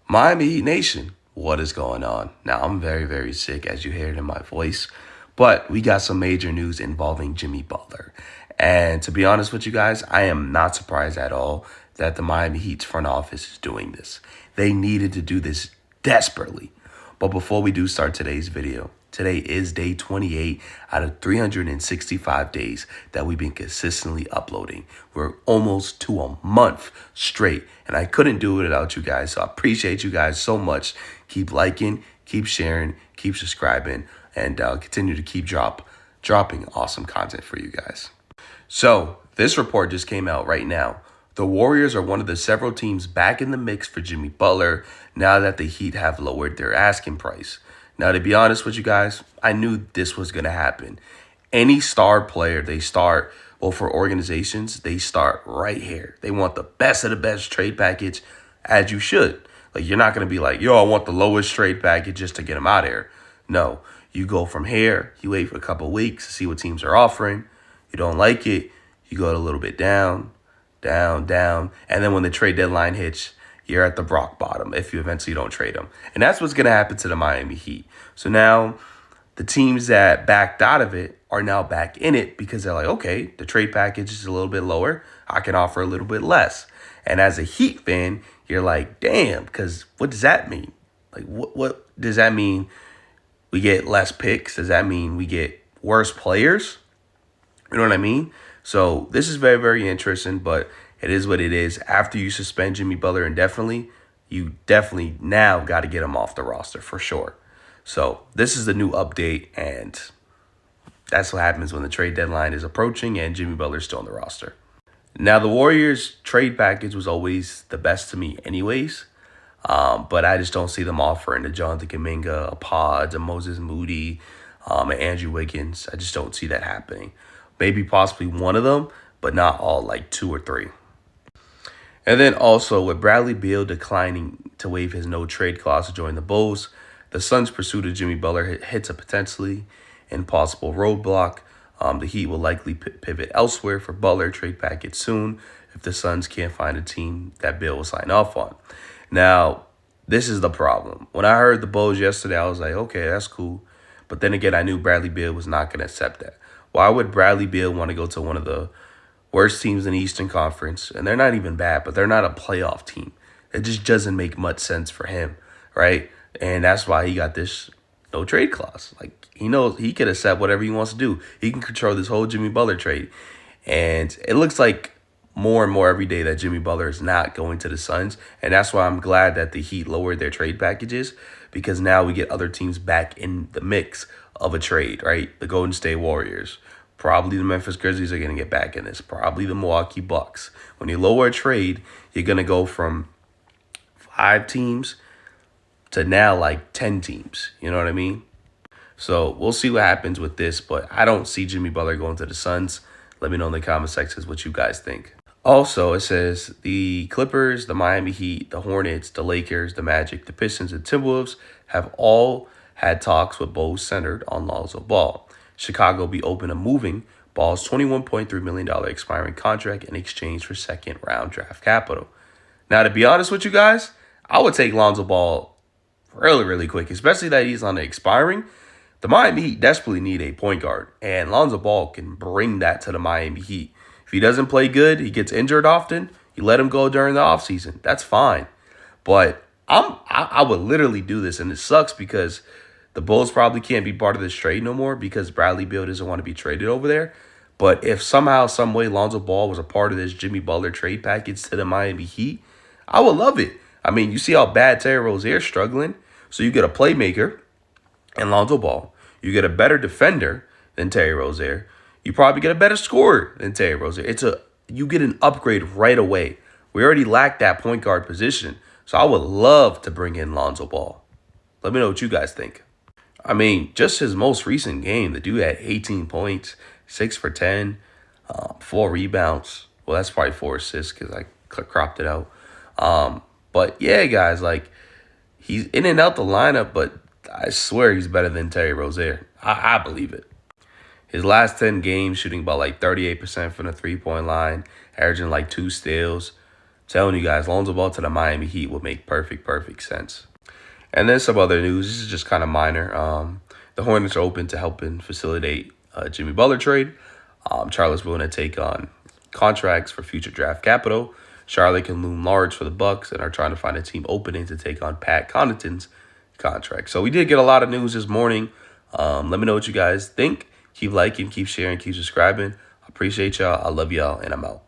Miami Heat Nation, what is going on? Now, I'm very, very sick, as you heard in my voice, but we got some major news involving Jimmy Butler. And to be honest with you guys, I am not surprised at all that the Miami Heat's front office is doing this. They needed to do this desperately. But before we do start today's video, today is day 28 out of 365 days that we've been consistently uploading. We're almost to a month straight, and I couldn't do it without you guys. So I appreciate you guys so much. Keep liking, keep sharing, keep subscribing, and continue to keep dropping awesome content for you guys. So this report just came out right now. The Warriors are one of the several teams back in the mix for Jimmy Butler now that the Heat have lowered their asking price. Now, to be honest with you guys, I knew this was going to happen. Any star player, for organizations, they start right here. They want the best of the best trade package, as you should. Like, you're not going to be like, yo, I want the lowest trade package just to get them out of here. No, you go from here, you wait for a couple of weeks to see what teams are offering. You don't like it, you go a little bit down, down. And then when the trade deadline hits, you're at the rock bottom if you eventually don't trade them. And that's what's going to happen to the Miami Heat. So now the teams that backed out of it are now back in it because they're like, okay, the trade package is a little bit lower. I can offer a little bit less. And as a Heat fan, you're like, damn, because what does that mean? Like, what does that mean? We get less picks? Does that mean we get worse players? You know what I mean? So this is very, very interesting, but it is what it is. After you suspend Jimmy Butler indefinitely, you definitely now got to get him off the roster for sure. So this is the new update, and that's what happens when the trade deadline is approaching and Jimmy Butler's still on the roster. Now, the Warriors trade package was always the best to me anyways, but I just don't see them offering a Jonathan Kuminga, a Pods, a Moses Moody, and Andrew Wiggins. I just don't see that happening. Maybe possibly one of them, but not all, like 2 or 3. And then also with Bradley Beal declining to waive his no-trade clause to join the Bulls, the Suns' pursuit of Jimmy Butler hits a potentially impossible roadblock. The Heat will likely pivot elsewhere for Butler trade package soon if the Suns can't find a team that Beal will sign off on. Now, this is the problem. When I heard the Bulls yesterday, I was like, okay, that's cool. But then again, I knew Bradley Beal was not going to accept that. Why would Bradley Beal want to go to one of the worst teams in the Eastern Conference? And they're not even bad, but they're not a playoff team. It just doesn't make much sense for him, right? And that's why he got this no trade clause. Like, he knows he could accept whatever he wants to do. He can control this whole Jimmy Butler trade. And it looks like more and more every day that Jimmy Butler is not going to the Suns. And that's why I'm glad that the Heat lowered their trade packages, because now we get other teams back in the mix of a trade, right? The Golden State Warriors. Probably the Memphis Grizzlies are going to get back in this. Probably the Milwaukee Bucks. When you lower a trade, you're going to go from 5 teams to now like 10 teams. You know what I mean? So we'll see what happens with this, but I don't see Jimmy Butler going to the Suns. Let me know in the comment sections what you guys think. Also, it says the Clippers, the Miami Heat, the Hornets, the Lakers, the Magic, the Pistons, and Timberwolves have all had talks with Bulls centered on Lonzo Ball. Chicago will be open to moving Ball's $21.3 million expiring contract in exchange for second-round draft capital. Now, to be honest with you guys, I would take Lonzo Ball really, really quick, especially that he's on the expiring. The Miami Heat desperately need a point guard, and Lonzo Ball can bring that to the Miami Heat. If he doesn't play good, he gets injured often, you let him go during the offseason. That's fine. But I would literally do this, and it sucks because the Bulls probably can't be part of this trade no more because Bradley Beal doesn't want to be traded over there. But if somehow, some way, Lonzo Ball was a part of this Jimmy Butler trade package to the Miami Heat, I would love it. I mean, you see how bad Terry Rozier is struggling. So you get a playmaker and Lonzo Ball. You get a better defender than Terry Rozier. You probably get a better scorer than Terry Rozier. You get an upgrade right away. We already lack that point guard position. So I would love to bring in Lonzo Ball. Let me know what you guys think. I mean, just his most recent game, the dude had 18 points, 6 for 10, 4 rebounds. Well, that's probably 4 assists because I cropped it out. But yeah, guys, like, he's in and out the lineup, but I swear he's better than Terry Rozier. I believe it. His last 10 games, shooting about like 38% from the three-point line, averaging like 2 steals. Telling you guys, Lonzo Ball to the Miami Heat would make perfect sense. And then some other news. This is just kind of minor. The Hornets are open to helping facilitate Jimmy Butler trade. Charlotte's willing to take on contracts for future draft capital. Charlotte can loom large for the Bucks and are trying to find a team opening to take on Pat Connaughton's contract. So we did get a lot of news this morning. Let me know what you guys think. Keep liking, keep sharing, keep subscribing. I appreciate y'all. I love y'all, and I'm out.